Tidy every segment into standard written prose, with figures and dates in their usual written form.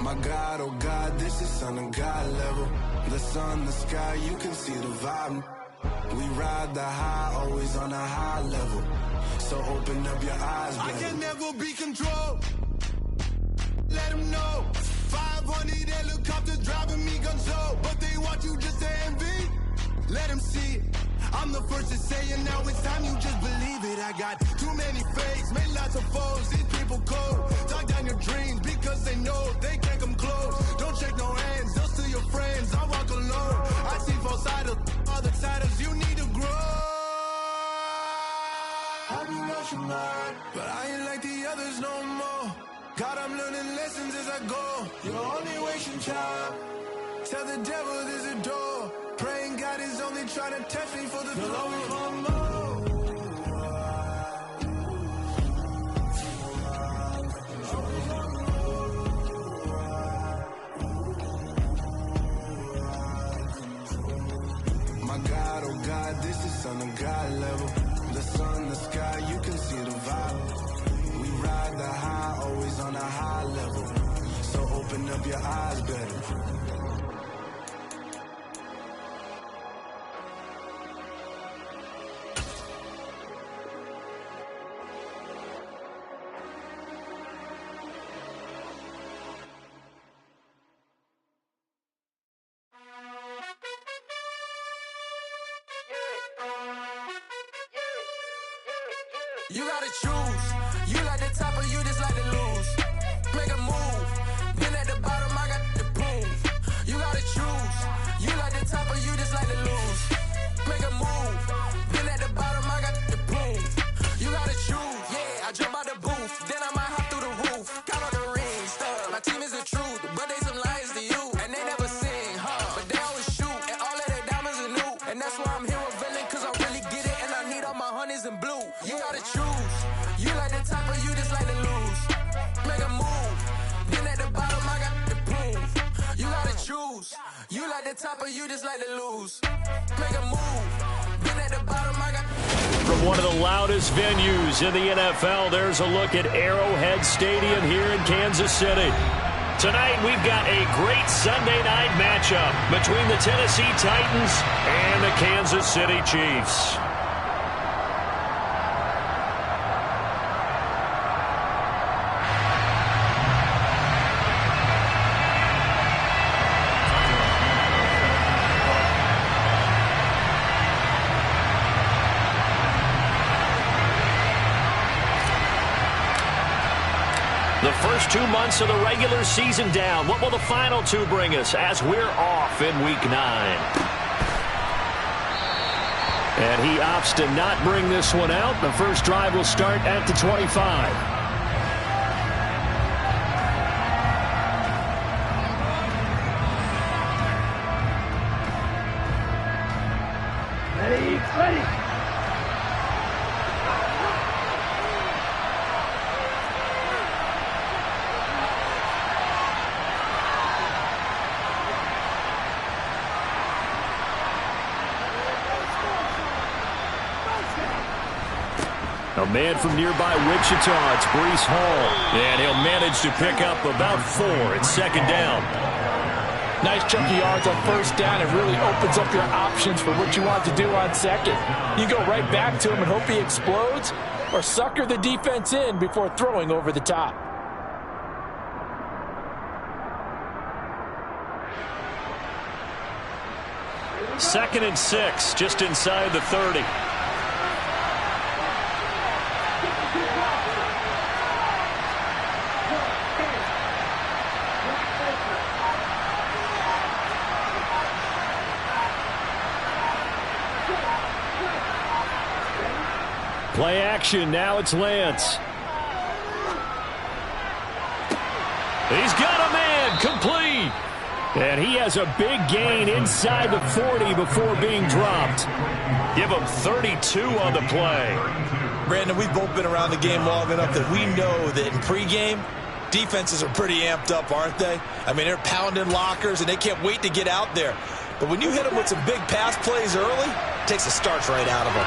My God, oh God, this is Son of God level. The sun, the sky, you can see the vibe. We ride the high, always on a high level. So open up your eyes, baby. I can never be controlled. Let them know. 500 helicopters driving me gonzo. But they want you just to envy. Let them see it. I'm the first to say it, now it's time you just believe it. I got too many fakes, made lots of foes. These people cold. Talk down your dreams because they know they can't come close. Don't shake no hands, they'll steal your friends. I walk alone. I see false idols, other siders. You need to grow. I've been rushing hard, but I ain't like the others no more. God, I'm learning lessons as I go. You're only wasting time. Tell the devil there's a door. Praying God is only trying to test me for the glory of my mom. My God, oh God, this is Son of God level. The sun, the sky, you can see the vibe. We ride the high, always on a high level. So open up your eyes, baby. You gotta choose. You like the top or you just like to lose. Make a move. Been at the bottom, I got the prove. You gotta choose. You like the top or you just like to lose. Make a move. Been at the bottom, I got the prove. You gotta choose. Yeah, I jump out the booth. Then I might hop through the roof. Count on the rings, stuff. My team is the truth, but they some liars to you. And they never sing, huh? But they always shoot. And all of their diamonds are new. And that's why I'm here with Villain, cause I really get it. And I need all my honeys in blue. You gotta choose. You like the top or you just like to lose. Make a move. Been at the bottom, I got the proof. You gotta choose. You like the top or you just like to lose. Make a move. Been at the bottom, I got. From one of the loudest venues in the NFL, there's a look at Arrowhead Stadium here in Kansas City. Tonight, we've got a great Sunday night matchup between the Tennessee Titans and the Kansas City Chiefs. The first 2 months of the regular season down. What will the final two bring us as we're off in Week 9? And he opts to not bring this one out. The first drive will start at the 25. Ready. A man from nearby Wichita, it's Breece Hall. And he'll manage to pick up about 4 at second down. Nice chunky yards on first down. It really opens up your options for what you want to do on second. You go right back to him and hope he explodes, or sucker the defense in before throwing over the top. Second and 6, just inside the 30. Play action, now it's Lance. He's got a man, complete. And he has a big gain inside the 40 before being dropped. Give him 32 on the play. Brandon, we've both been around the game long enough that we know that in pregame, defenses are pretty amped up, aren't they? I mean, they're pounding lockers, and they can't wait to get out there. But when you hit them with some big pass plays early, it takes the starch right out of them.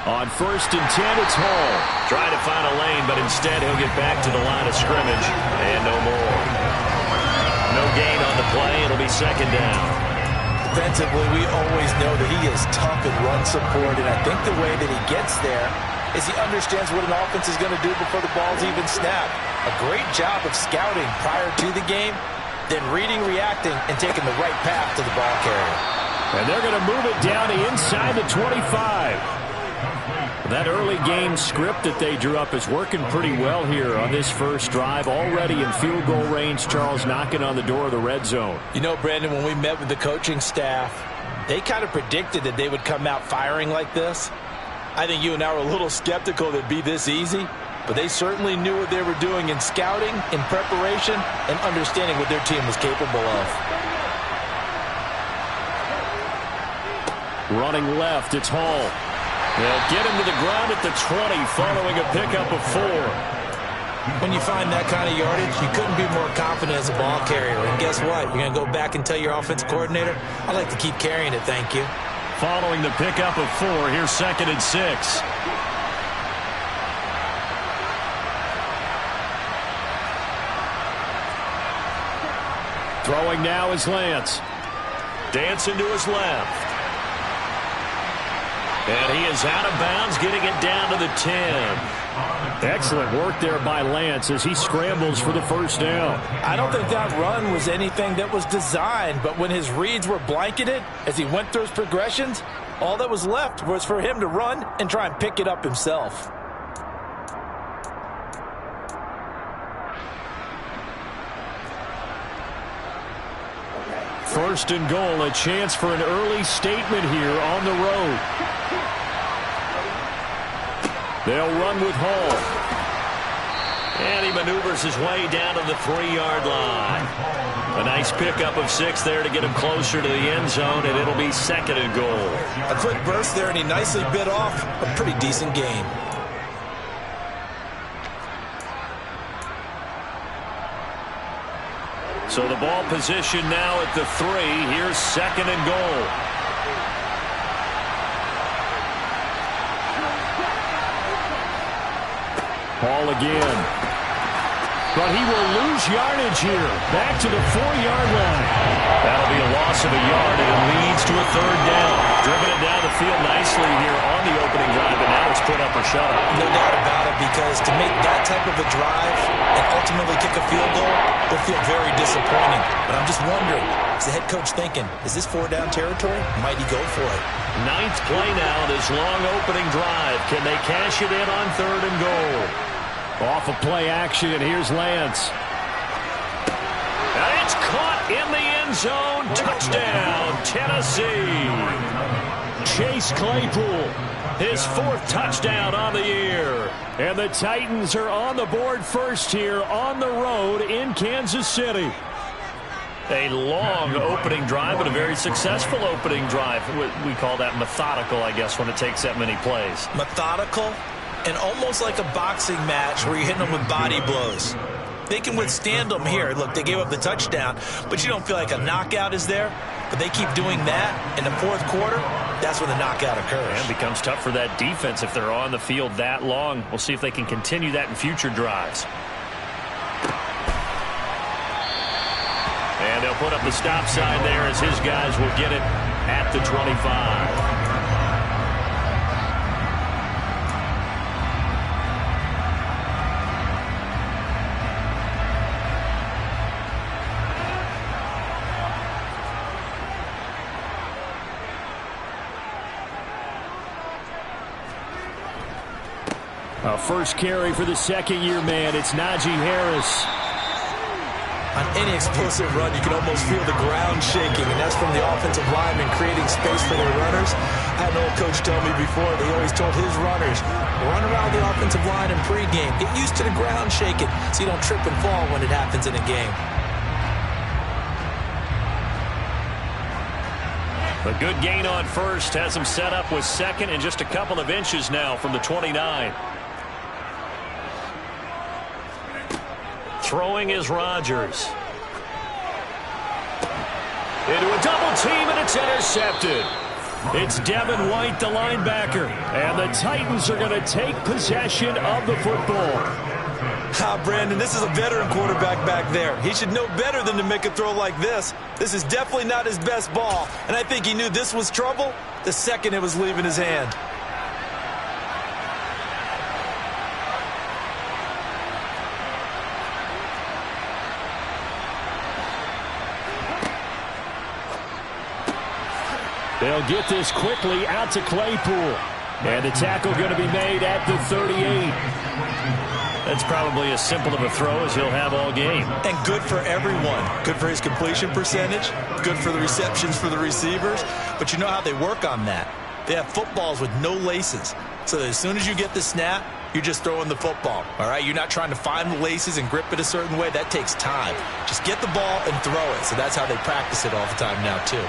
On 1st and 10, it's Hall. Trying to find a lane, but instead he'll get back to the line of scrimmage. And no more. No gain on the play. It'll be 2nd down. Defensively, we always know that he is tough in run support, and I think the way that he gets there is he understands what an offense is going to do before the ball's even snapped. A great job of scouting prior to the game, then reading, reacting, and taking the right path to the ball carrier. And they're going to move it down to inside the 25. That early game script that they drew up is working pretty well here on this first drive. Already in field goal range, Charles knocking on the door of the red zone. You know, Brandon, when we met with the coaching staff, they kind of predicted that they would come out firing like this. I think you and I were a little skeptical that it'd be this easy, but they certainly knew what they were doing in scouting, in preparation, and understanding what their team was capable of. Running left, it's Hall. They'll get him to the ground at the 20 following a pickup of 4. When you find that kind of yardage, you couldn't be more confident as a ball carrier. And guess what? You're going to go back and tell your offensive coordinator, I'd like to keep carrying it, thank you. Following the pickup of 4, here's 2nd and 6. Throwing now is Lance. Dancing to his left. And he is out of bounds, getting it down to the 10. Excellent work there by Lance as he scrambles for the first down. I don't think that run was anything that was designed, but when his reads were blanketed as he went through his progressions, all that was left was for him to run and try and pick it up himself. First and goal, a chance for an early statement here on the road. They'll run with Hall. And he maneuvers his way down to the 3-yard line. A nice pickup of 6 there to get him closer to the end zone, and it'll be 2nd and goal. A quick burst there, and he nicely bit off a pretty decent gain. So the ball position now at the 3. Here's 2nd and goal. Ball again. But he will lose yardage here. Back to the 4-yard line. That'll be a loss of a yard, and it leads to a 3rd down. Driven it down the field nicely here on the opening drive, but now it's put up or shut up. No doubt about it, because to make that type of a drive and ultimately kick a field goal will feel very disappointing. But I'm just wondering, is the head coach thinking, is this 4-down territory? Might he go for it? 9th play now, this long opening drive. Can they cash it in on 3rd and goal? Off of play action, and here's Lance. And it's caught in the end zone. Touchdown, Tennessee. Chase Claypool, his 4th touchdown on the year. And the Titans are on the board first here on the road in Kansas City. A long opening drive, but a very successful opening drive. We call that methodical, I guess, when it takes that many plays. Methodical and almost like a boxing match where you're hitting them with body blows. They can withstand them here. Look, they gave up the touchdown, but you don't feel like a knockout is there. But they keep doing that in the 4th quarter. That's when the knockout occurs. And it becomes tough for that defense if they're on the field that long. We'll see if they can continue that in future drives. And they'll put up the stop sign there as his guys will get it at the 25. First carry for the 2nd-year man. It's Najee Harris. On any explosive run, you can almost feel the ground shaking, and that's from the offensive linemen creating space for their runners. I had an old coach tell me before, they always told his runners, run around the offensive line in pregame. Get used to the ground shaking so you don't trip and fall when it happens in a game. A good gain on 1st has him set up with 2nd and just a couple of inches now from the 29. Throwing is Rodgers. Into a double team, and it's intercepted. It's Devin White, the linebacker. And the Titans are going to take possession of the football. Brandon, this is a veteran quarterback back there. He should know better than to make a throw like this. This is definitely not his best ball, and I think he knew this was trouble the second it was leaving his hand. They'll get this quickly out to Claypool. And the tackle going to be made at the 38. That's probably as simple of a throw as he'll have all game. And good for everyone. Good for his completion percentage. Good for the receptions for the receivers. But you know how they work on that. They have footballs with no laces. So that as soon as you get the snap, you're just throwing the football. All right? You're not trying to find the laces and grip it a certain way. That takes time. Just get the ball and throw it. So that's how they practice it all the time now, too.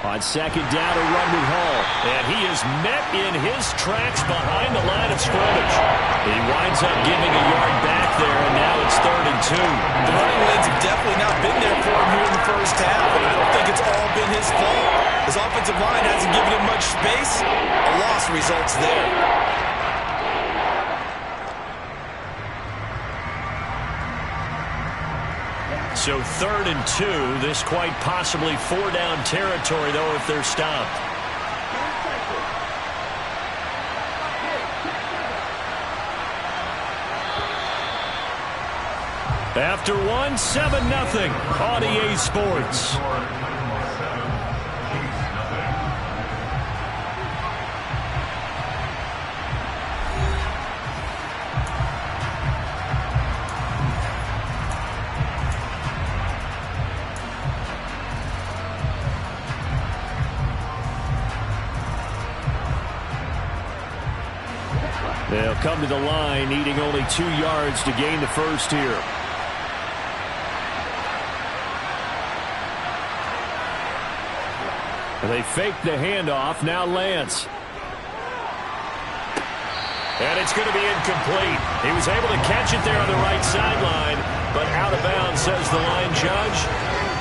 On second down, a run with Hall. And he is met in his tracks behind the line of scrimmage. He winds up giving a yard back there, and now it's 3rd and 2. The running lanes have definitely not been there for him here in the first half, and I don't think it's all been his fault. His offensive line hasn't given him much space. A loss results there. So 3rd and 2. This quite possibly 4-down territory, though, if they're stopped. After 1, 7-0 on EA Sports. They'll come to the line, needing only 2 yards to gain the first here. They fake the handoff. Now Lance. And it's going to be incomplete. He was able to catch it there on the right sideline, but out of bounds, says the line judge.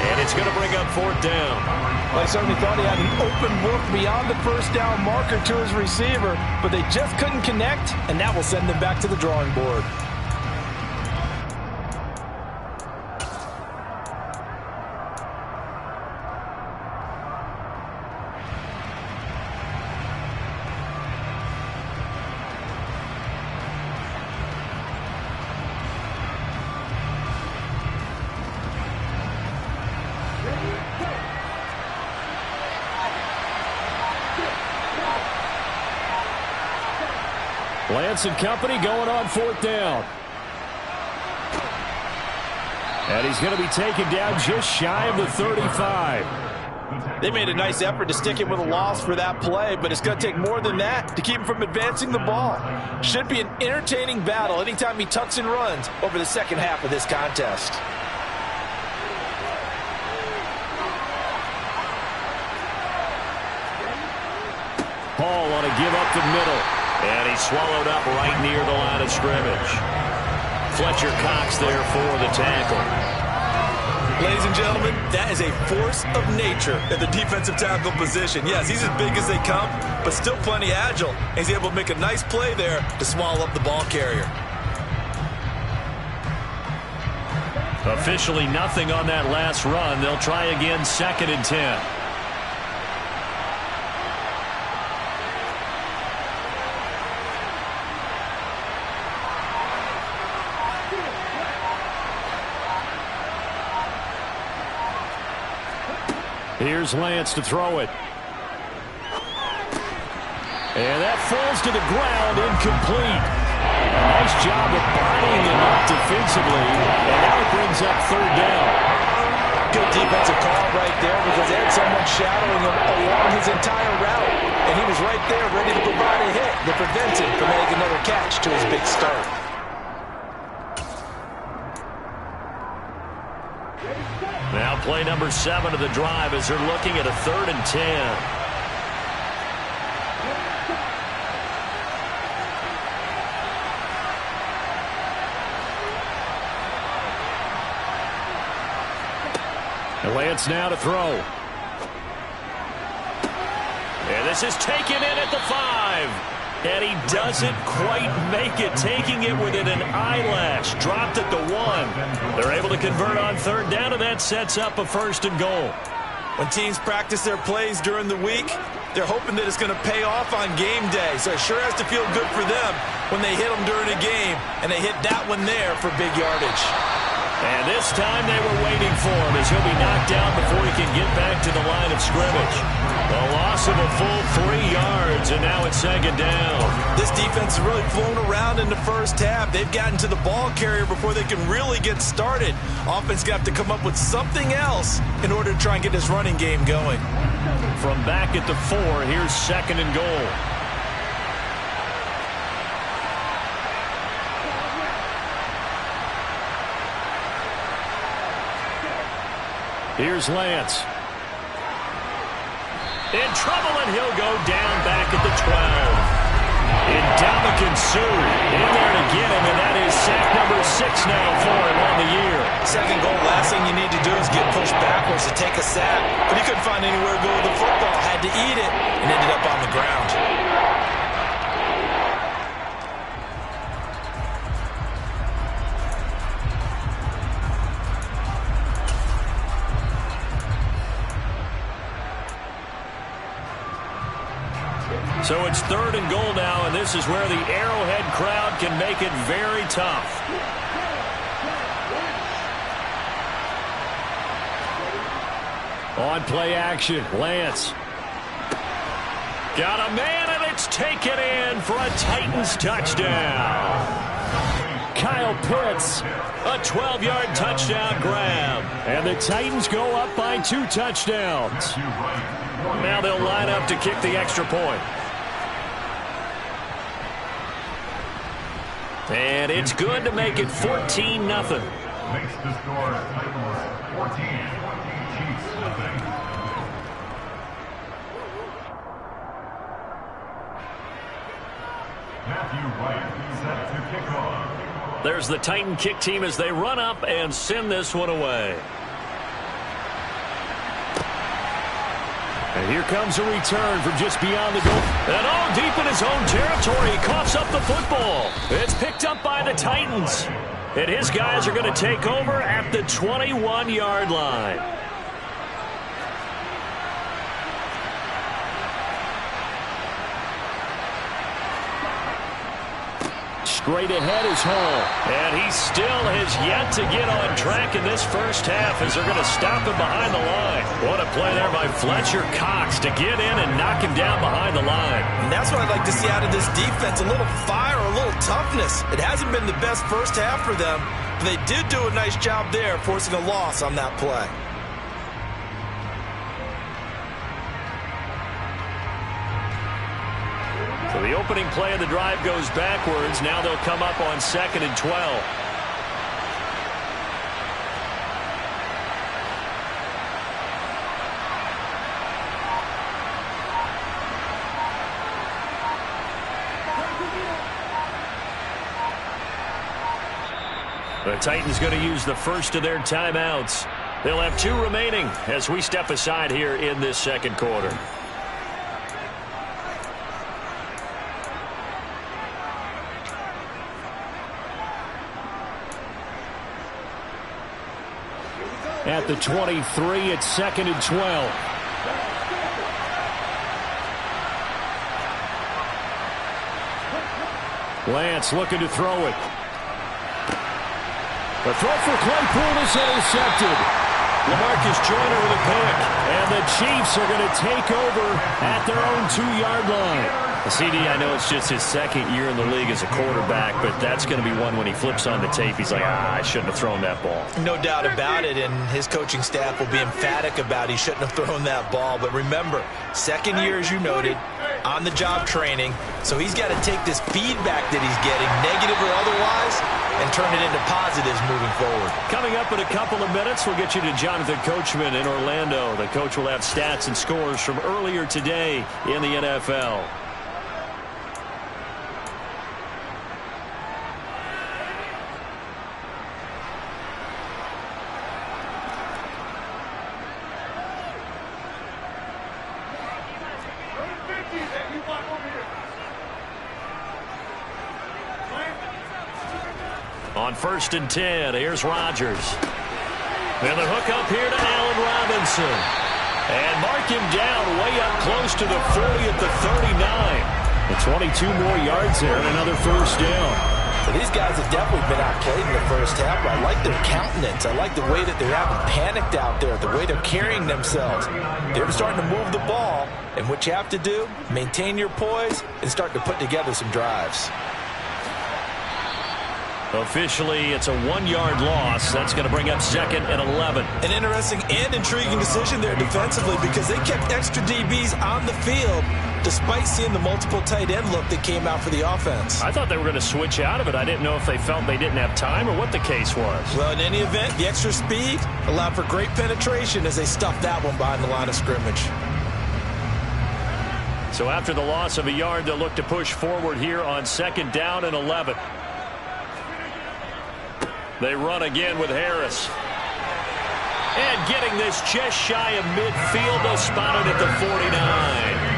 And it's going to bring up 4th down. I certainly thought he had an open look beyond the first down marker to his receiver, but they just couldn't connect, and that will send them back to the drawing board. Lance and company going on 4th down. And he's going to be taken down just shy of the 35. They made a nice effort to stick him with a loss for that play, but it's going to take more than that to keep him from advancing the ball. Should be an entertaining battle anytime he tucks and runs over the second half of this contest. Hall want to give up the middle. And he's swallowed up right near the line of scrimmage. Fletcher Cox there for the tackle. Ladies and gentlemen, that is a force of nature at the defensive tackle position. Yes, he's as big as they come, but still plenty agile. And he's able to make a nice play there to swallow up the ball carrier. Officially nothing on that last run. They'll try again, 2nd and 10. Here's Lance to throw it. And that falls to the ground, incomplete. A nice job of bodying him up defensively. And now it brings up 3rd down. Good defensive call right there because they had someone shadowing him along his entire route. And he was right there ready to provide a hit that prevents him from making another catch to his big start. Now play number 7 of the drive as they're looking at a 3rd and 10. Lance now to throw. This is taken in at the 5. And he doesn't quite make it, taking it within an eyelash. Dropped at the 1. They're able to convert on third down, and that sets up a 1st and goal. When teams practice their plays during the week, they're hoping that it's going to pay off on game day. So it sure has to feel good for them when they hit them during a game, and they hit that one there for big yardage. And this time they were waiting for him as he'll be knocked down before he can get back to the line of scrimmage. A loss of a full 3 yards, and now it's 2nd down. This defense has really flown around in the first half. They've gotten to the ball carrier before they can really get started. Offense going to have to come up with something else in order to try and get this running game going. From back at the 4, here's 2nd and goal. Here's Lance. In trouble, and he'll go down back at the 12. And Ndamukong Suh in there to get him, and that is sack number 6 now for him on the year. 2nd goal, last thing you need to do is get pushed backwards to take a sack. But he couldn't find anywhere to go with the football, had to eat it, and ended up on the ground. So it's 3rd and goal now, and this is where the Arrowhead crowd can make it very tough. On play action, Lance. Got a man, and it's taken in for a Titans touchdown. Kyle Pitts, a 12-yard touchdown grab. And the Titans go up by 2 touchdowns. Now they'll line up to kick the extra point. And it's good to make it 14-0. Makes the score Titans 14, Chiefs nothing. Matthew Wright set to kick off. There's the Titan kick team as they run up and send this one away. And here comes a return from just beyond the goal. And all deep in his own territory, he coughs up the football. It's picked up by the Titans. And his guys are going to take over at the 21-yard line. Straight ahead is Hall. And he still has yet to get on track in this first half as they're going to stop him behind the line. What a play there by Fletcher Cox to get in and knock him down behind the line. And that's what I'd like to see out of this defense, a little fire, a little toughness. It hasn't been the best first half for them, but they did do a nice job there forcing a loss on that play. So the opening play of the drive goes backwards. Now they'll come up on 2nd and 12. The Titans going to use the first of their timeouts. They'll have 2 remaining as we step aside here in this second quarter. At the 23, it's 2nd and 12. Lance looking to throw it. The throw for Claypool is intercepted. LaMarcus Joyner with a pick. And the Chiefs are going to take over at their own 2-yard line. CD, I know it's just his 2nd year in the league as a quarterback, but that's going to be one when he flips on the tape, he's like, I shouldn't have thrown that ball. No doubt about it, and his coaching staff will be emphatic about he shouldn't have thrown that ball. But remember, 2nd year, as you noted, on-the-job training, so he's got to take this feedback that he's getting, negative or otherwise, and turn it into positives moving forward. Coming up in a couple of minutes, we'll get you to Jonathan Coachman in Orlando. The coach will have stats and scores from earlier today in the NFL. On 1st and 10, here's Rodgers. And the hook up here to Allen Robinson. And mark him down way up close to the 40 at the 39. And 22 more yards there and another first down. Well, these guys have definitely been outplayed in the first half, but I like their countenance. I like the way that they haven't panicked out there, the way they're carrying themselves. They're starting to move the ball, and what you have to do, maintain your poise and start to put together some drives. Officially, it's a 1-yard loss. That's going to bring up 2nd and 11. An interesting and intriguing decision there defensively because they kept extra DBs on the field despite seeing the multiple tight end look that came out for the offense. I thought they were going to switch out of it. I didn't know if they felt they didn't have time or what the case was. Well, in any event, the extra speed allowed for great penetration as they stuffed that one behind the line of scrimmage. So after the loss of a yard, they'll look to push forward here on 2nd down and 11. They run again with Harris. And getting this just shy of midfield, they'll spot it at the 49.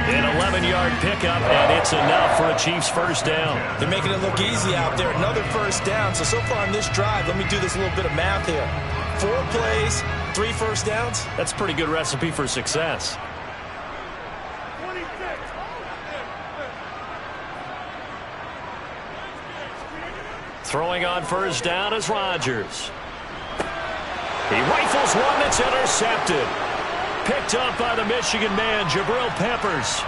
An 11-yard pickup, and it's enough for a Chiefs first down. They're making it look easy out there. Another first down. So far on this drive, let me do this little bit of math here. 4 plays, 3 first downs. That's a pretty good recipe for success. Throwing on first down is Rodgers. He rifles one that's intercepted. Picked up by the Michigan man, Jabril Peppers.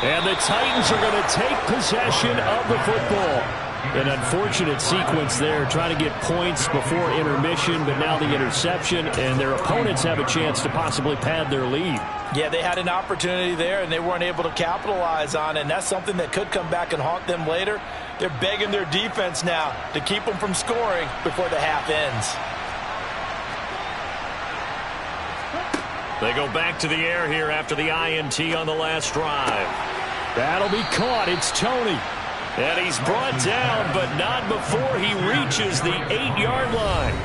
And the Titans are going to take possession of the football. An unfortunate sequence there, trying to get points before intermission, but now the interception, and their opponents have a chance to possibly pad their lead. Yeah, they had an opportunity there, and they weren't able to capitalize on it, and that's something that could come back and haunt them later. They're begging their defense now to keep them from scoring before the half ends. They go back to the air here after the INT on the last drive. That'll be caught. It's Toney. And he's brought down, but not before he reaches the 8-yard line.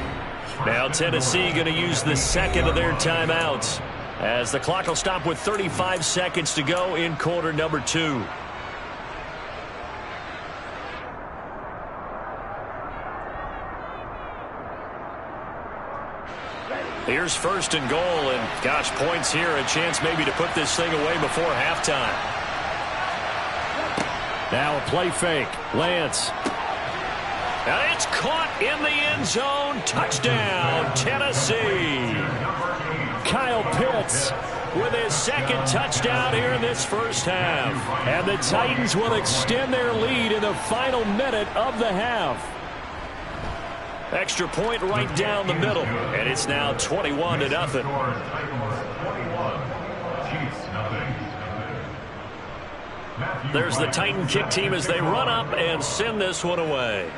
Now Tennessee going to use the second of their timeouts, as the clock will stop with 35 seconds to go in quarter number 2. Here's 1st and goal, and gosh, points here, a chance maybe to put this thing away before halftime. Now a play fake. Lance. And it's caught in the end zone. Touchdown, Tennessee. Kyle Pitts with his 2nd touchdown here in this first half. And the Titans will extend their lead in the final minute of the half. Extra point right down the middle. And it's now 21-0. There's the Titan kick team as they run up and send this one away.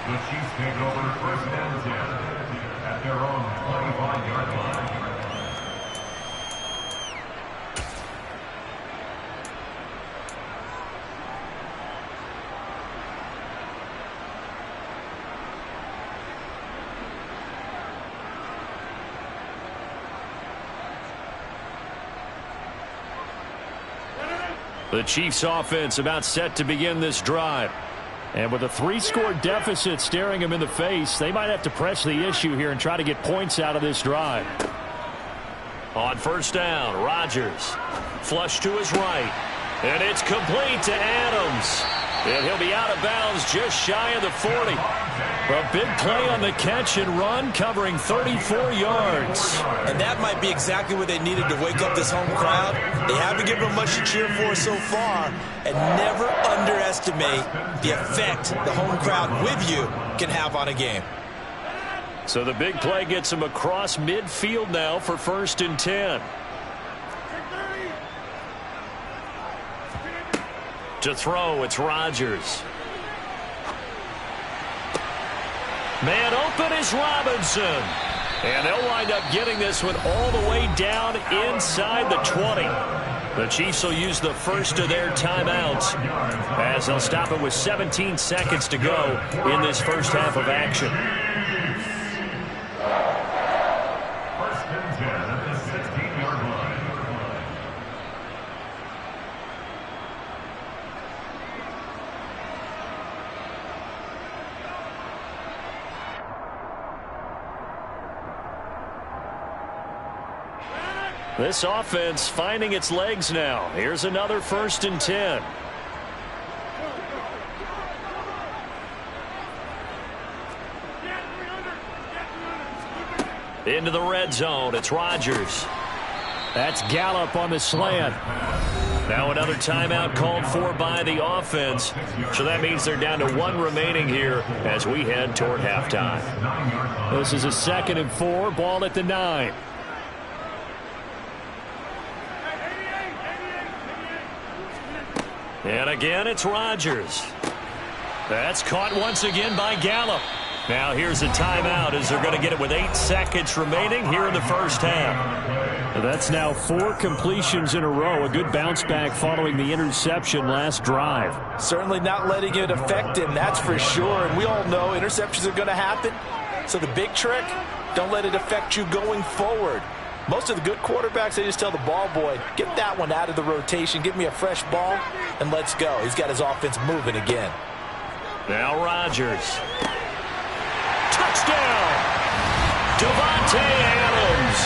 The Chiefs take over 1st and 10 at their own 25-yard line. The Chiefs offense about set to begin this drive. And with a 3-score deficit staring them in the face, they might have to press the issue here and try to get points out of this drive. On 1st down, Rodgers. Flush to his right. And it's complete to Adams. And he'll be out of bounds just shy of the 40. A big play on the catch and run, covering 34 yards. And that might be exactly what they needed to wake up this home crowd. They haven't given them much to cheer for so far. And never underestimate the effect the home crowd with you can have on a game. So the big play gets him across midfield now for 1st and 10. To throw, it's Rodgers. Man open is Robinson. And they'll wind up getting this one all the way down inside the 20. The Chiefs will use the first of their timeouts as they'll stop it with 17 seconds to go in this first half of action. 1st and 10 at the 16. This offense finding its legs now. Here's another 1st and 10. Into the red zone. It's Rodgers. That's Gallup on the slant. Now another timeout called for by the offense. So that means they're down to 1 remaining here as we head toward halftime. This is a 2nd and 4. Ball at the 9. And again, it's Rodgers. That's caught once again by Gallup. Now here's a timeout as they're going to get it with 8 seconds remaining here in the first half. That's now 4 completions in a row. A good bounce back following the interception last drive. Certainly not letting it affect him, that's for sure. And we all know interceptions are going to happen. So the big trick, don't let it affect you going forward. Most of the good quarterbacks, they just tell the ball boy, get that one out of the rotation, give me a fresh ball, and let's go. He's got his offense moving again. Now Rodgers. Touchdown! Davante Adams.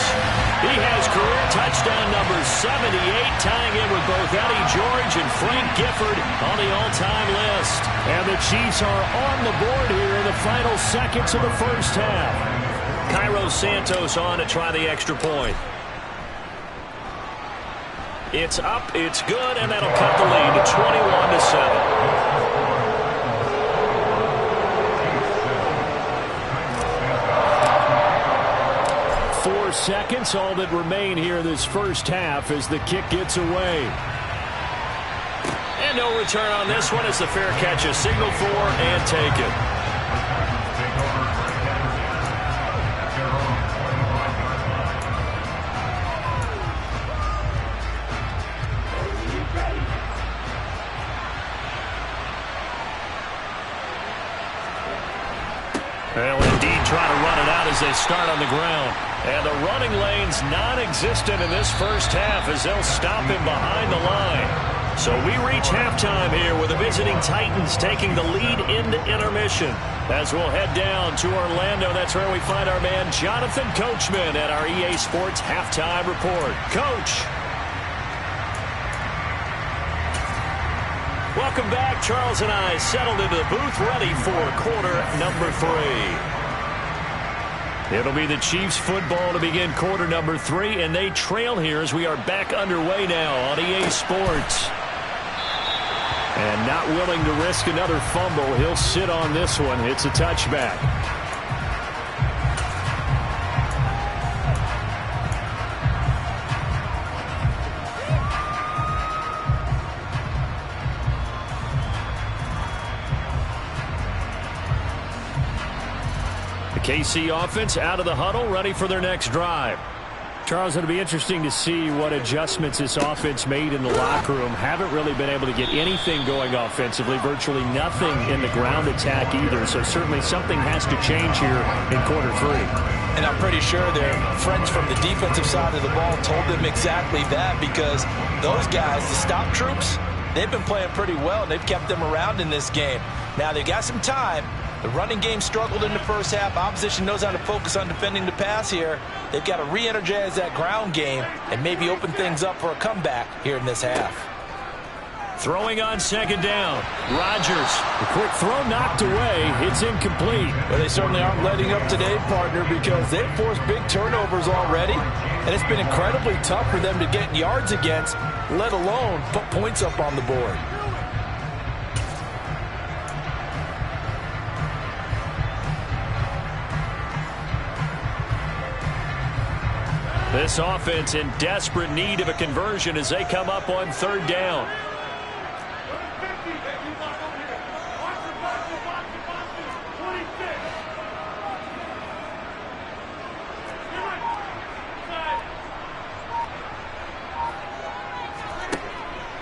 He has career touchdown number 78, tying in with both Eddie George and Frank Gifford on the all-time list. And the Chiefs are on the board here in the final seconds of the first half. Cairo Santos on to try the extra point. It's up, it's good, and that'll cut the lead to 21-7. 4 seconds, all that remain here this first half as the kick gets away. And no return on this one as the fair catch is signaled for and taken. They'll indeed try to run it out as they start on the ground. And the running lane's non-existent in this first half as they'll stop him behind the line. So we reach halftime here with the visiting Titans taking the lead into intermission. As we'll head down to Orlando, that's where we find our man Jonathan Coachman at our EA Sports Halftime Report. Coach. Welcome back. Charles and I settled into the booth ready for quarter number 3. It'll be the Chiefs football to begin quarter number 3, and they trail here as we are back underway now on EA Sports. And not willing to risk another fumble, he'll sit on this one. It's a touchback. KC offense out of the huddle, ready for their next drive. Charles, it'll be interesting to see what adjustments this offense made in the locker room. Haven't really been able to get anything going offensively, virtually nothing in the ground attack either. So certainly something has to change here in quarter 3. And I'm pretty sure their friends from the defensive side of the ball told them exactly that, because those guys, the stop troops, they've been playing pretty well. They've kept them around in this game. Now they've got some time. The running game struggled in the first half. Opposition knows how to focus on defending the pass here. They've got to re-energize that ground game and maybe open things up for a comeback here in this half. Throwing on second down. Rodgers. The quick throw knocked away. It's incomplete. Well, they certainly aren't letting up today, partner, because they've forced big turnovers already. And it's been incredibly tough for them to get yards against, let alone put points up on the board. This offense in desperate need of a conversion as they come up on third down.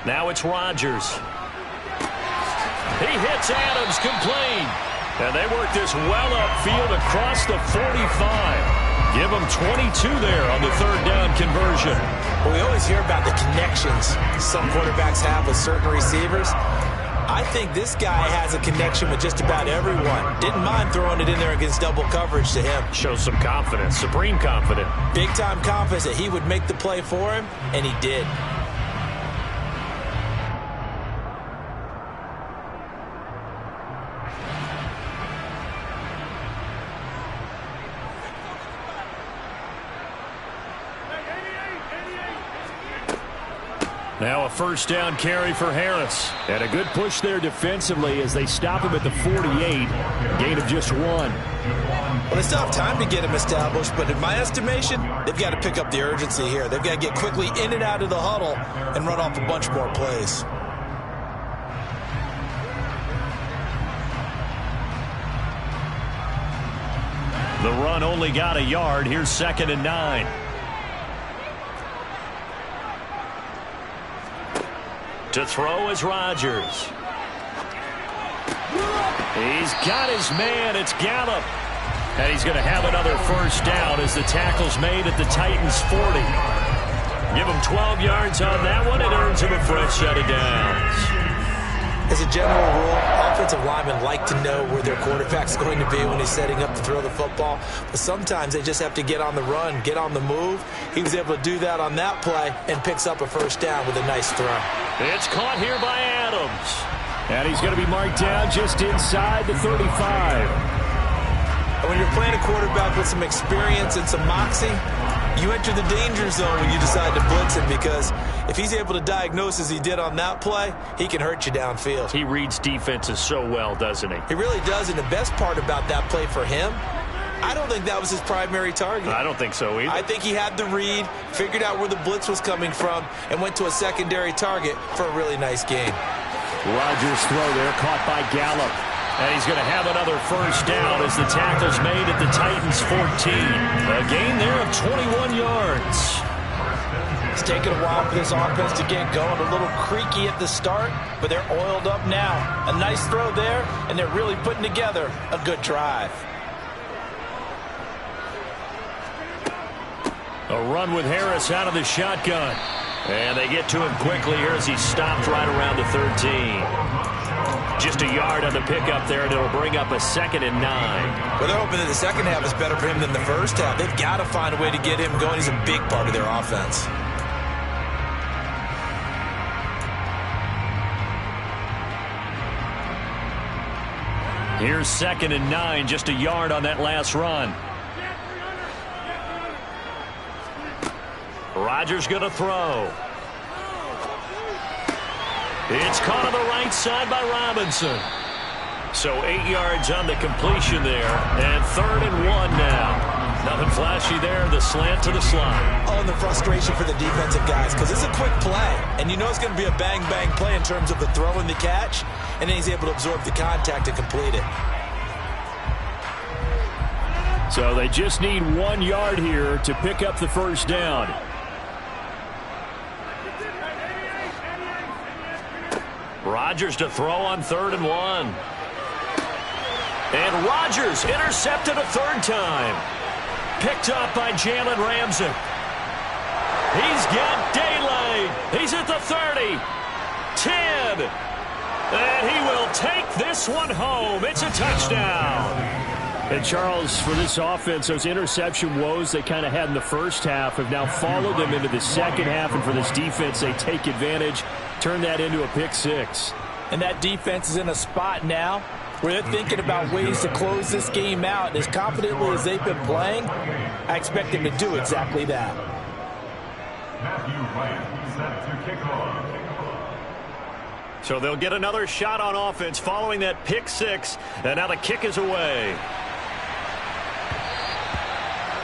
Now it's Rodgers. He hits Adams complete. And they work this well upfield across the 45. Give them 22 there on the third down conversion. Well, we always hear about the connections some quarterbacks have with certain receivers. I think this guy has a connection with just about everyone. Didn't mind throwing it in there against double coverage to him. Shows some confidence, supreme confidence. Big-time confidence that he would make the play for him, and he did. Now a first down carry for Harris. And a good push there defensively as they stop him at the 48. Gain of just 1. Well, they still have time to get him established, but in my estimation, they've got to pick up the urgency here. They've got to get quickly in and out of the huddle and run off a bunch more plays. The run only got a yard. Here's 2nd and 9. To throw is Rodgers. He's got his man. It's Gallup. And he's going to have another first down as the tackle's made at the Titans' 40. Give him 12 yards on that one. It earns him a fresh set of downs. As a general rule, offensive linemen like to know where their quarterback's going to be when he's setting up to throw the football. But sometimes they just have to get on the run, get on the move. He was able to do that on that play and picks up a first down with a nice throw. It's caught here by Adams. And he's going to be marked down just inside the 35. And when you're playing a quarterback with some experience and some moxie, you enter the danger zone when you decide to blitz him, because if he's able to diagnose as he did on that play, he can hurt you downfield. He reads defenses so well, doesn't he? He really does, and the best part about that play for him, I don't think that was his primary target. I don't think so either. I think he had the read, figured out where the blitz was coming from, and went to a secondary target for a really nice gain. Rodgers' throw there caught by Gallup. And he's going to have another first down as the tackle's made at the Titans' 14. A gain there of 21 yards. It's taken a while for this offense to get going. A little creaky at the start, but they're oiled up now. A nice throw there, and they're really putting together a good drive. A run with Harris out of the shotgun. And they get to him quickly here as he stopped right around the 13. Just a yard on the pickup there, and it'll bring up a 2nd and 9. Well, they're hoping that the second half is better for him than the first half. They've got to find a way to get him going. He's a big part of their offense. Here's 2nd and 9, just a yard on that last run. Rodgers going to throw. It's caught on the right side by Robinson. So 8 yards on the completion there, and 3rd and 1 now. Nothing flashy there, the slant to the slot. Oh, and the frustration for the defensive guys, because it's a quick play, and you know it's going to be a bang-bang play in terms of the throw and the catch, and then he's able to absorb the contact to complete it. So they just need 1 yard here to pick up the first down. Rodgers to throw on 3rd and 1. And Rodgers intercepted a 3rd time. Picked up by Jalen Ramsey. He's got daylight. He's at the 30. 10. And he will take this one home. It's a touchdown. And Charles, for this offense, those interception woes they kind of had in the first half have now followed them into the second half. And for this defense, they take advantage, turn that into a pick 6. And that defense is in a spot now where they're thinking about ways to close this game out. As confidently as they've been playing, I expect them to do exactly that. Matthew Wright set to kick off. So they'll get another shot on offense following that pick 6. And now the kick is away.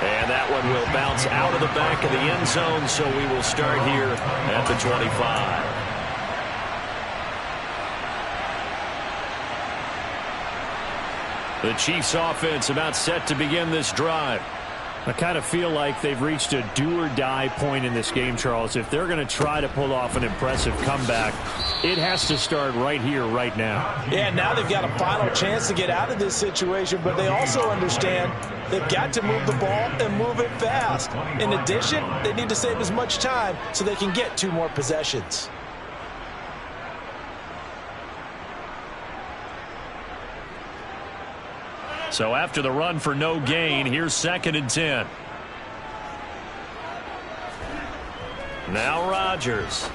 And that one will bounce out of the back of the end zone, so we will start here at the 25. The Chiefs offense about set to begin this drive. I kind of feel like they've reached a do-or-die point in this game, Charles. If they're going to try to pull off an impressive comeback, it has to start right here, right now. Yeah, now they've got a final chance to get out of this situation, but they also understand they've got to move the ball and move it fast. In addition, they need to save as much time so they can get 2 more possessions. So after the run for no gain, here's 2nd and 10. Now Rodgers.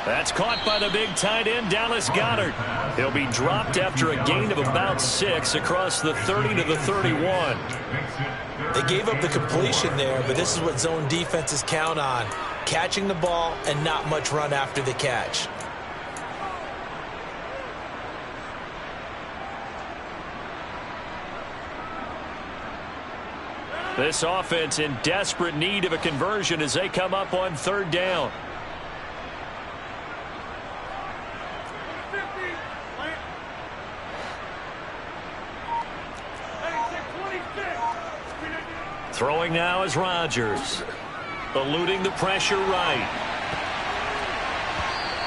That's caught by the big tight end, Dallas Goedert. He'll be dropped after a gain of about 6 across the 30 to the 31. They gave up the completion there, but this is what zone defenses count on. Catching the ball and not much run after the catch. This offense in desperate need of a conversion as they come up on 3rd down. Throwing now is Rodgers. Eluding the pressure right.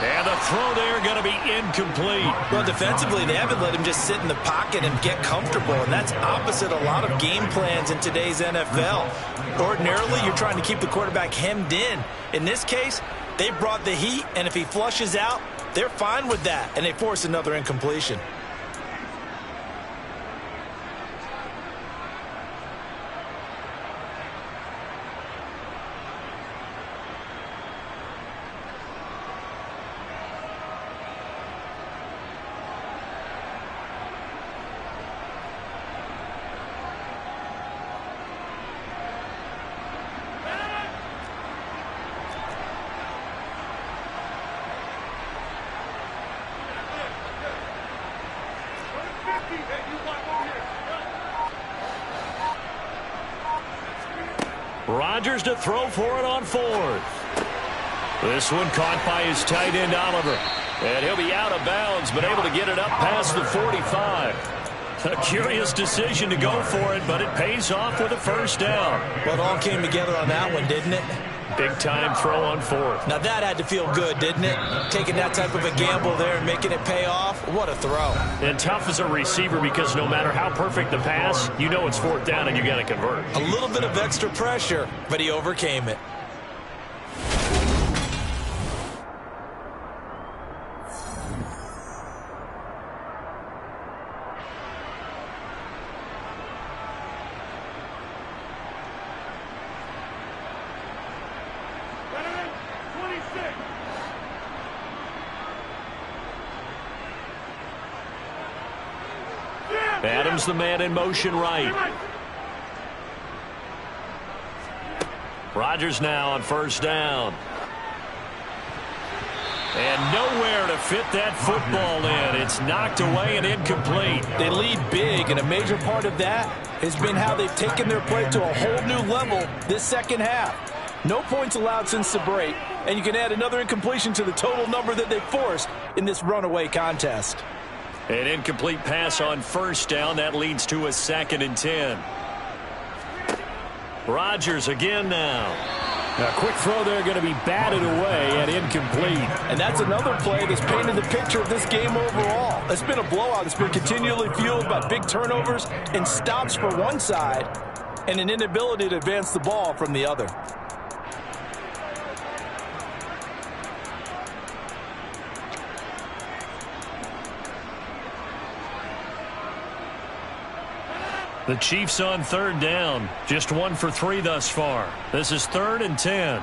And the throw there going to be incomplete. Well, defensively, they haven't let him just sit in the pocket and get comfortable, and that's opposite a lot of game plans in today's NFL. Ordinarily, you're trying to keep the quarterback hemmed in. In this case, they brought the heat, and if he flushes out, they're fine with that, and they force another incompletion. Rodgers to throw for it on 4th. This one caught by his tight end, Oliver. And he'll be out of bounds, but able to get it up past the 45. A curious decision to go for it, but it pays off with a 1st down. Well, it all came together on that one, didn't it? Big-time throw on 4th. Now, that had to feel good, didn't it? Taking that type of a gamble there and making it pay off. What a throw. And tough as a receiver because no matter how perfect the pass, you know it's 4th down and you got to convert. A little bit of extra pressure, but he overcame it. Adams the man in motion right. Rodgers now on 1st down. And nowhere to fit that football in. It's knocked away and incomplete. They lead big, and a major part of that has been how they've taken their play to a whole new level this 2nd half. No points allowed since the break, and you can add another incompletion to the total number that they forced in this runaway contest. An incomplete pass on 1st down. That leads to a 2nd and 10. Rodgers again now. A quick throw there going to be batted away and incomplete. And that's another play that's painted the picture of this game overall. It's been a blowout. It's been continually fueled by big turnovers and stops for one side and an inability to advance the ball from the other. The Chiefs on 3rd down. Just 1 for 3 thus far. This is 3rd and 10.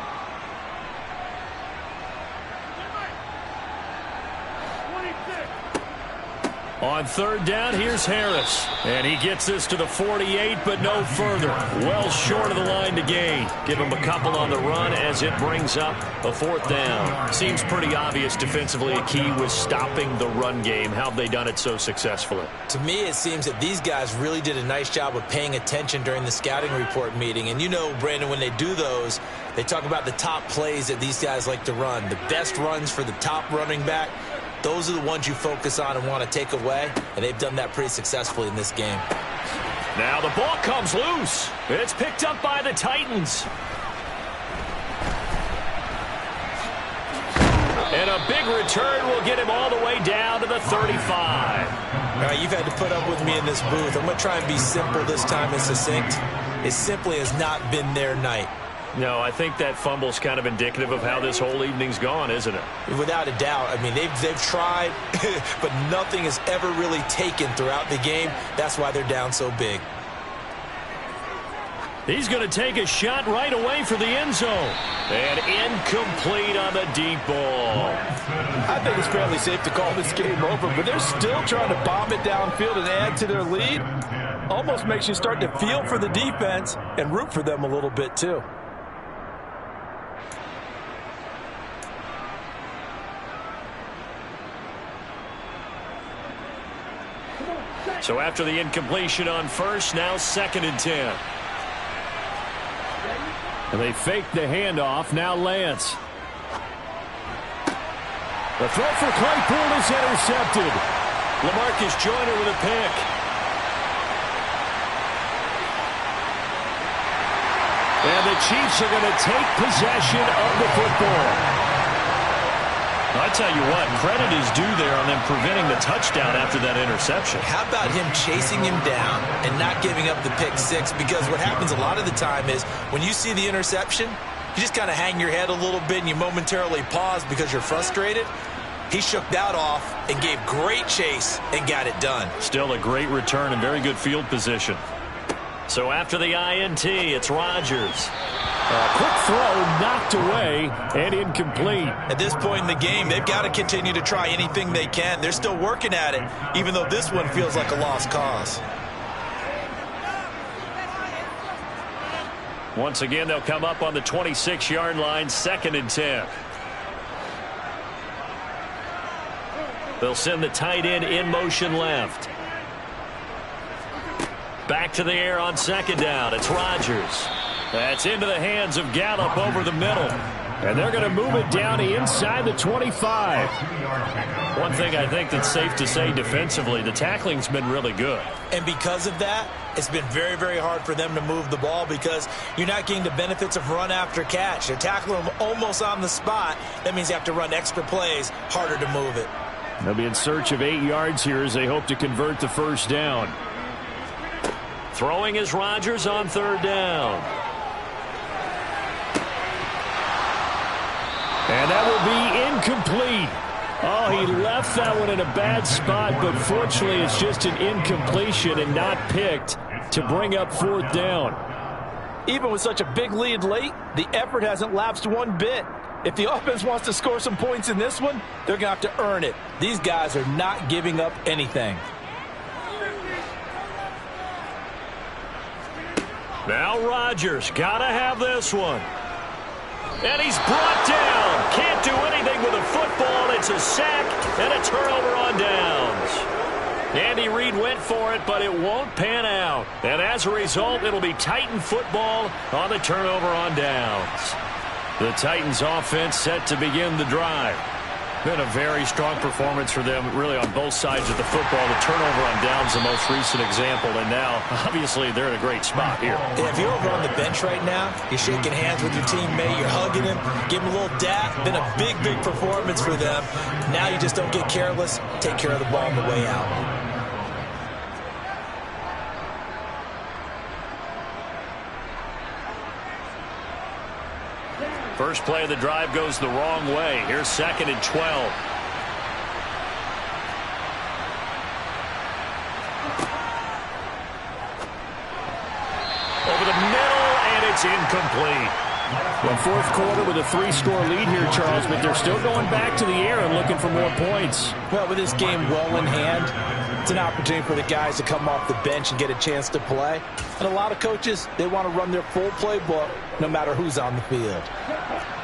On 3rd down, here's Harris. And he gets this to the 48, but no further. Well short of the line to gain. Give him a couple on the run as it brings up a 4th down. Seems pretty obvious defensively a key was stopping the run game. How have they done it so successfully? To me, it seems that these guys really did a nice job of paying attention during the scouting report meeting. And you know, Brandon, when they do those, they talk about the top plays that these guys like to run. The best runs for the top running back. Those are the ones you focus on and want to take away, and they've done that pretty successfully in this game. Now the ball comes loose. It's picked up by the Titans. And a big return will get him all the way down to the 35. All right, you've had to put up with me in this booth. I'm going to try and be simple this time and succinct. It simply has not been their night. No, I think that fumble's kind of indicative of how this whole evening's gone, isn't it? Without a doubt. I mean, they've tried, but nothing has ever really taken throughout the game. That's why they're down so big. He's going to take a shot right away for the end zone. And incomplete on the deep ball. I think it's fairly safe to call this game over, but they're still trying to bomb it downfield and add to their lead. Almost makes you start to feel for the defense and root for them a little bit too. So after the incompletion on first, now 2nd and 10. And they fake the handoff. Now Lance. The throw for Claypool is intercepted. LaMarcus Joyner with a pick. And the Chiefs are going to take possession of the football. I tell you what, credit is due there on them preventing the touchdown after that interception. How about him chasing him down and not giving up the pick six? Because what happens a lot of the time is when you see the interception, you just kind of hang your head a little bit and you momentarily pause because you're frustrated. He shook that off and gave great chase and got it done. Still a great return and very good field position. So after the INT, it's Rodgers. A quick throw knocked away and incomplete. At this point in the game, they've got to continue to try anything they can. They're still working at it, even though this one feels like a lost cause. Once again, they'll come up on the 26-yard line, 2nd and 10. They'll send the tight end in motion left. Back to the air on 2nd down. It's Rodgers. That's into the hands of Gallup over the middle. And they're going to move it down inside the 25. One thing I think that's safe to say defensively, the tackling's been really good. And because of that, it's been very, very hard for them to move the ball because you're not getting the benefits of run after catch. They're tackling them almost on the spot. That means you have to run extra plays, harder to move it. They'll be in search of 8 yards here as they hope to convert the first down. Throwing is Rodgers on 3rd down. And that will be incomplete. Oh, he left that one in a bad spot, but fortunately it's just an incompletion and not picked to bring up 4th down. Even with such a big lead late, the effort hasn't lapsed one bit. If the offense wants to score some points in this one, they're going to have to earn it. These guys are not giving up anything. Now Rodgers, got to have this one. And he's brought down. Can't do anything with a football. It's a sack and a turnover on downs. Andy Reid went for it, but it won't pan out. And as a result, it'll be Titan football on the turnover on downs. The Titans offense set to begin the drive. Been a very strong performance for them, really, on both sides of the football. The turnover on downs, the most recent example, and now, obviously, they're in a great spot here. Yeah, if you're over on the bench right now, you're shaking hands with your teammate, you're hugging him, give him a little dap. Been a big, big performance for them. Now you just don't get careless. Take care of the ball on the way out. First play of the drive goes the wrong way. Here's 2nd and 12. Over the middle, and it's incomplete. Well, 4th quarter with a 3-score lead here, Charles, but they're still going back to the air and looking for more points. Well, with this game well in hand, it's an opportunity for the guys to come off the bench and get a chance to play. And a lot of coaches, they want to run their full playbook no matter who's on the field.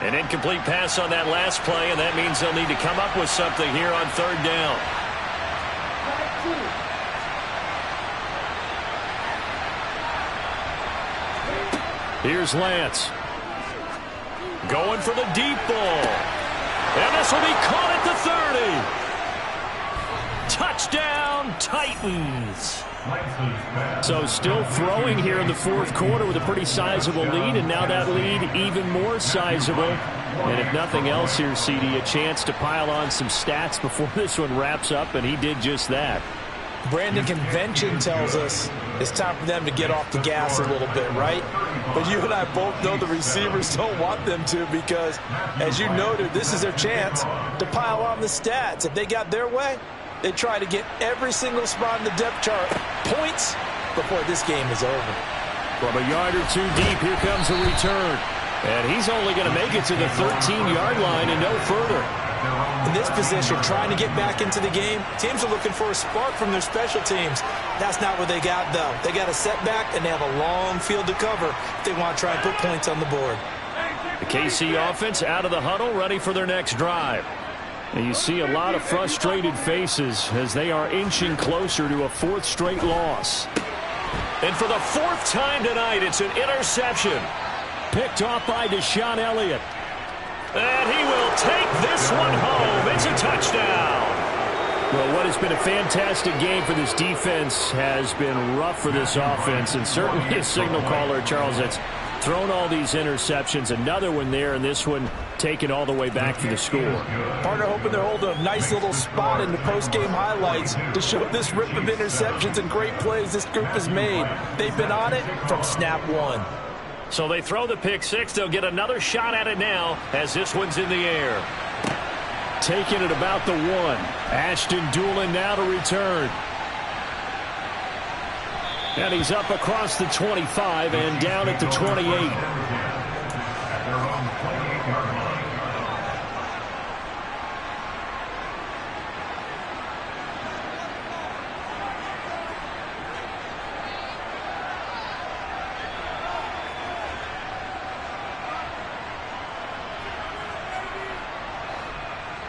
An incomplete pass on that last play, and that means they'll need to come up with something here on 3rd down. Here's Lance. Going for the deep ball. And this will be caught at the 30. Touchdown, Titans. So still throwing here in the 4th quarter with a pretty sizable lead, and now that lead even more sizable. And if nothing else here, CD, a chance to pile on some stats before this one wraps up, and he did just that. Brandon, convention tells us it's time for them to get off the gas a little bit, right? But you and I both know the receivers don't want them to because, as you noted, this is their chance to pile on the stats. If they got their way, they try to get every single spot in the depth chart points before this game is over. From a yard or two deep, here comes a return. And he's only going to make it to the 13-yard line and no further. In this position, trying to get back into the game, teams are looking for a spark from their special teams. That's not what they got, though. They got a setback, and they have a long field to cover if they want to try and put points on the board. The KC offense out of the huddle, ready for their next drive. And you see a lot of frustrated faces as they are inching closer to a fourth straight loss. And for the fourth time tonight, it's an interception. Picked off by Deshaun Elliott. And he will take this one home. It's a touchdown. Well, what has been a fantastic game for this defense has been rough for this offense. And certainly a signal caller, Charles, that's thrown all these interceptions. Another one there, and this one taken all the way back for the score. Partner hoping they're holding a nice little spot in the post-game highlights to show this rip of interceptions and great plays this group has made. They've been on it from snap one. So they throw the pick six. They'll get another shot at it now as this one's in the air. Taking it about the one. Ashton Dulin now to return. And he's up across the 25 and down at the 28.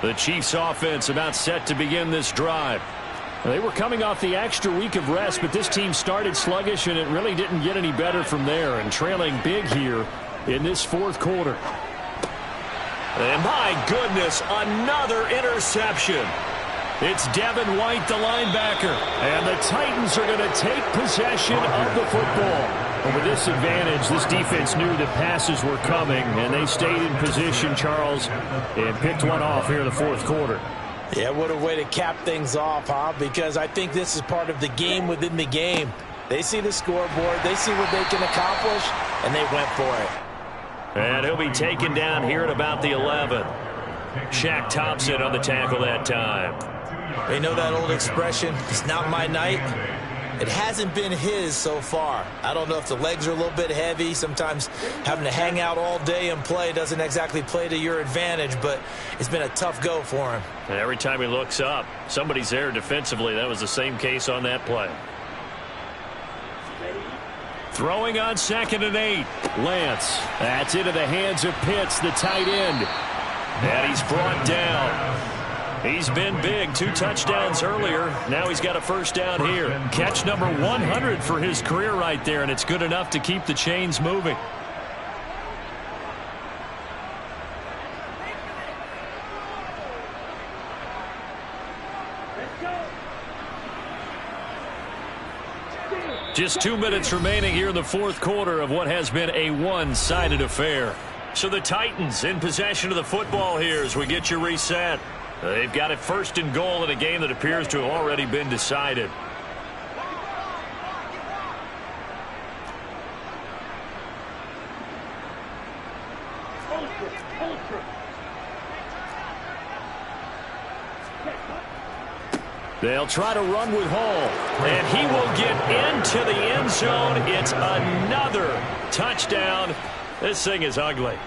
The Chiefs offense about set to begin this drive. They were coming off the extra week of rest, but this team started sluggish, and it really didn't get any better from there, and trailing big here in this fourth quarter. And my goodness, another interception. It's Devin White, the linebacker, and the Titans are going to take possession of the football. And with this advantage, this defense knew that passes were coming, and they stayed in position, Charles, and picked one off here in the fourth quarter. Yeah, what a way to cap things off, huh? Because I think this is part of the game within the game. They see the scoreboard, they see what they can accomplish, and they went for it. And he'll be taken down here at about the 11. Shaq Thompson on the tackle that time. They know that old expression, it's not my night. It hasn't been his so far. I don't know if the legs are a little bit heavy. Sometimes having to hang out all day and play doesn't exactly play to your advantage, but it's been a tough go for him. And every time he looks up, somebody's there defensively. That was the same case on that play. Throwing on 2nd and 8. Lance. That's into the hands of Pitts, the tight end. And he's brought down. He's been big. 2 touchdowns earlier. Now he's got a first down here. Catch number 100 for his career right there, and it's good enough to keep the chains moving. Just 2 minutes remaining here in the fourth quarter of what has been a one-sided affair. So the Titans in possession of the football here as we get you reset. They've got it 1st and goal in a game that appears to have already been decided. They'll try to run with Hall, and he will get into the end zone. It's another touchdown. This thing is ugly.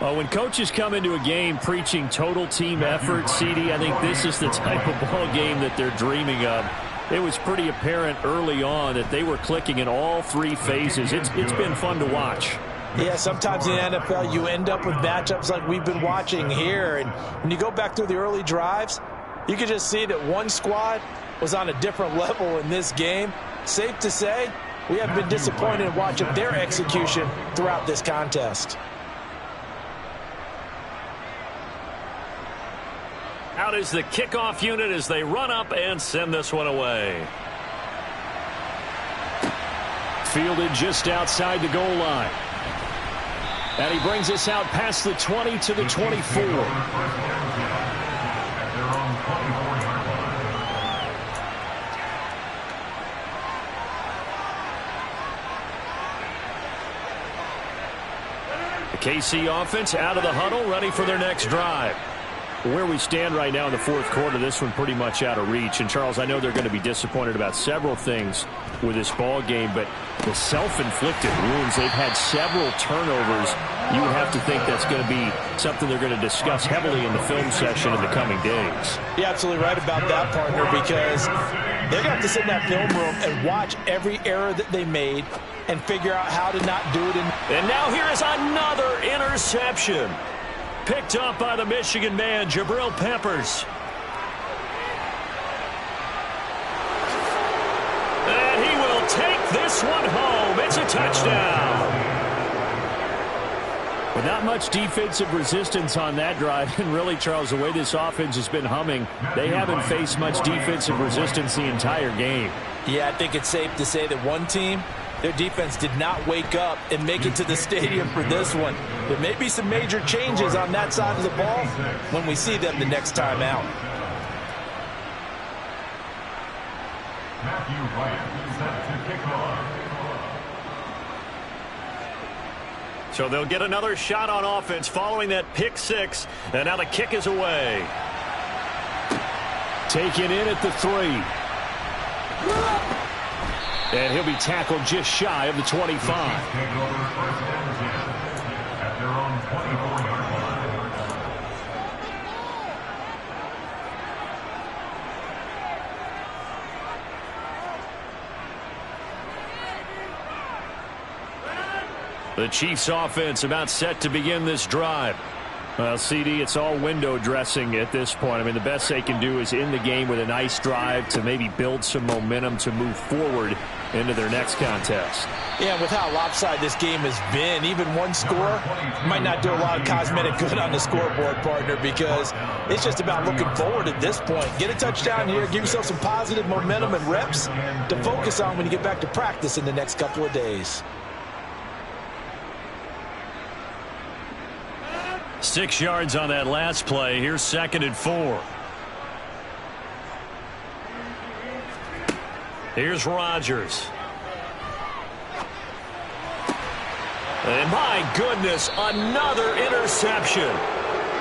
Well, when coaches come into a game preaching total team effort, CD, I think this is the type of ball game that they're dreaming of. It was pretty apparent early on that they were clicking in all 3 phases. It's been fun to watch. Yeah, sometimes in the NFL you end up with matchups like we've been watching here. And when you go back through the early drives, you can just see that one squad was on a different level in this game. Safe to say, we have been disappointed in watching their execution throughout this contest. Out is the kickoff unit as they run up and send this one away. Fielded just outside the goal line. And he brings us out past the 20 to the 24. The KC offense out of the huddle, ready for their next drive. Where we stand right now in the fourth quarter, this one pretty much out of reach. And, Charles, I know they're going to be disappointed about several things with this ball game, but the self-inflicted wounds, they've had several turnovers. You would have to think that's going to be something they're going to discuss heavily in the film session in the coming days. You're absolutely right about that, partner, because they're going to have to sit in that film room and watch every error that they made and figure out how to not do it. And now here is another interception. Picked up by the Michigan man, Jabril Peppers. And he will take this one home. It's a touchdown. But not much defensive resistance on that drive. And really, Charles, the way this offense has been humming, they haven't faced much defensive resistance the entire game. Yeah, I think it's safe to say that one team, their defense did not wake up and make it to the stadium for this one. There may be some major changes on that side of the ball when we see them the next time out. Matthew Wright set to kick off. So they'll get another shot on offense following that pick six. And now the kick is away. Taken in at the 3. And he'll be tackled just shy of the 25. Take over first and 10 at their own 24-yard line. The Chiefs offense about set to begin this drive. Well, CD, it's all window dressing at this point. I mean, the best they can do is in the game with a nice drive to maybe build some momentum to move forward into their next contest. Yeah, with how lopsided this game has been, even one score might not do a lot of cosmetic good on the scoreboard, partner, because it's just about looking forward at this point. Get a touchdown here, give yourself some positive momentum and reps to focus on when you get back to practice in the next couple of days. 6 yards on that last play. Here's 2nd and 4. Here's Rodgers. And my goodness, another interception.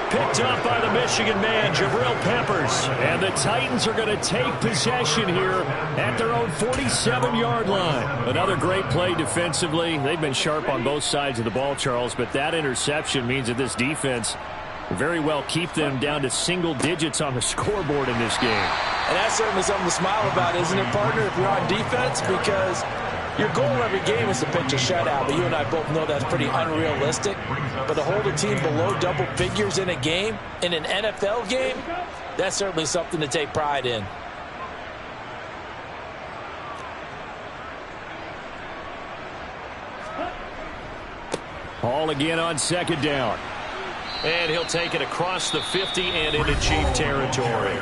Picked up by the Michigan man, Jabril Peppers. And the Titans are going to take possession here at their own 47-yard line. Another great play defensively. They've been sharp on both sides of the ball, Charles, but that interception means that this defense very well keep them down to single digits on the scoreboard in this game. And that's certainly something to smile about, isn't it, partner, if you're on defense? Because your goal every game is to pitch a shutout, but you and I both know that's pretty unrealistic. But to hold a team below double figures in a game, in an NFL game, that's certainly something to take pride in. Ball again on 2nd down. And he'll take it across the 50 and into Chief territory.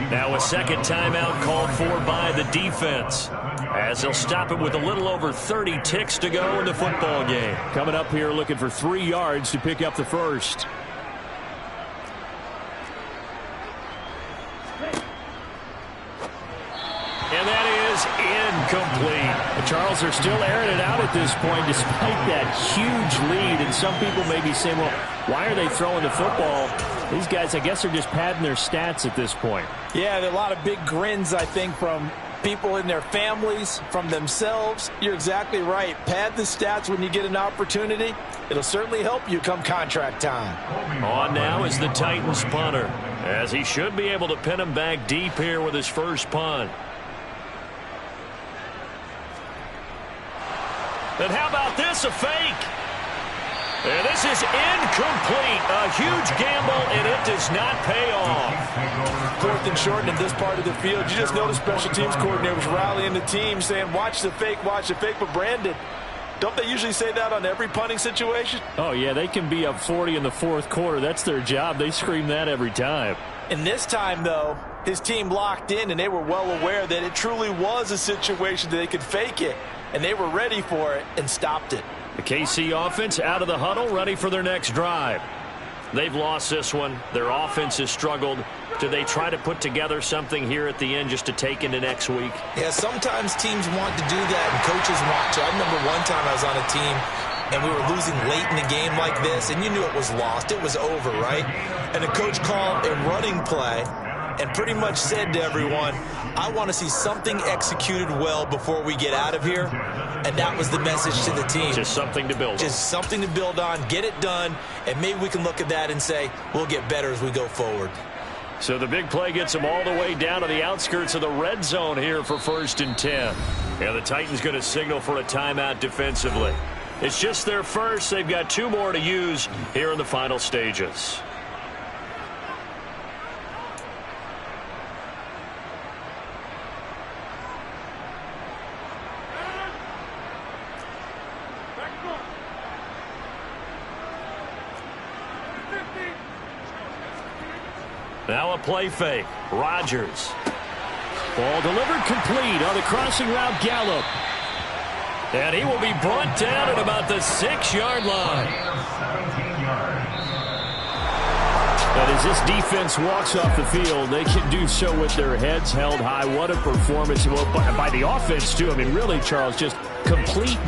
Now a second timeout called for by the defense, as they'll stop it with a little over 30 ticks to go in the football game. Coming up here looking for 3 yards to pick up the first. And that is incomplete. Charles, they're still airing it out at this point despite that huge lead. And some people may be saying, well, why are they throwing the football? These guys, I guess, are just padding their stats at this point. Yeah, there are a lot of big grins, I think, from people in their families, from themselves. You're exactly right. Pad the stats when you get an opportunity. It'll certainly help you come contract time. On now is the Titans punter, as he should be able to pin him back deep here with his first punt. And how about this, a fake? And this is incomplete. A huge gamble, and it does not pay off. 4th and short in this part of the field. You just noticed special teams coordinators rallying the team saying, watch the fake, watch the fake. But Brandon, don't they usually say that on every punting situation? Oh, yeah, they can be up 40 in the fourth quarter. That's their job. They scream that every time. And this time, though, his team locked in, and they were well aware that it truly was a situation that they could fake it. And they were ready for it and stopped it. The KC offense out of the huddle, ready for their next drive. They've lost this one. Their offense has struggled. Do they try to put together something here at the end just to take into next week? Yeah, sometimes teams want to do that and coaches want to. I remember one time I was on a team and we were losing late in the game like this, and you knew it was lost. It was over, right? And the coach called a running play and pretty much said to everyone, I want to see something executed well before we get out of here. And that was the message to the team. Just something to build on. Just something to build on, get it done, and maybe we can look at that and say, we'll get better as we go forward. So the big play gets them all the way down to the outskirts of the red zone here for 1st and 10. And the Titans going to signal for a timeout defensively. It's just their first. They've got 2 more to use here in the final stages. Now a play fake. Rodgers. Ball delivered complete on the crossing route, Gallup. And he will be brought down at about the 6-yard line. And as this defense walks off the field, they can do so with their heads held high. What a performance by the offense, too. I mean, really, Charles, just complete